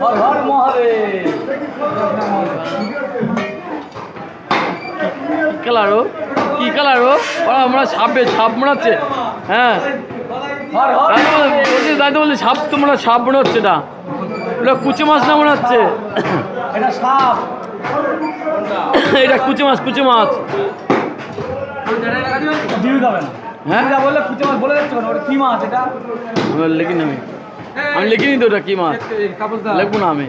হর হর মহাদেব। কালারও কি কালারও আমরা সাপ মনে হচ্ছে। হ্যাঁ হর হর দাদু বলছি সাপ তো মনে হয় সাপ মনে হচ্ছে। এটা কুচি মাছ না মনে হচ্ছে। এটা সাপ। এটা কুচি মাছ দিবি যাবে না। হ্যাঁ যা বললে কুচে মাছ বলে যাচ্ছে কেন? ওটা কি মাছ এটা? লিখিনি আমি লিখিনি তো ওটা কি মাছ লিখবো না আমি।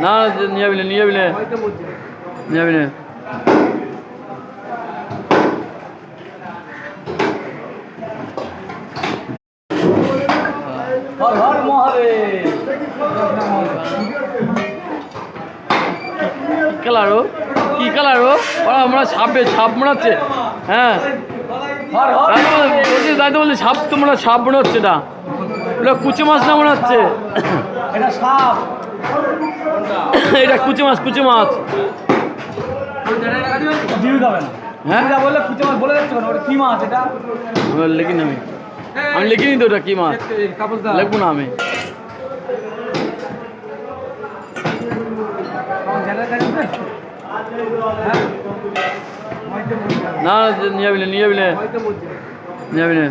না নিয়ে যাবি না হর হর মহাদেব। কি কালারও আমরা সাপ মনে হচ্ছে। হ্যাঁ হর হর দাদু বলছি সাপ তো মনে হয় সাপ মনে হচ্ছে। এটা কুচি মাছ না মনে হচ্ছে। এটা সাপ। এটা কুচি মাছ দিবি যাবে না। হ্যাঁ যা বললে কুচে মাছ বলে যাচ্ছে কেন? ওটা কি মাছ এটা? লিখিনি আমি লিখিনি তো ওটা কি মাছ লিখবো না আমি। না নিয়ে যাবি না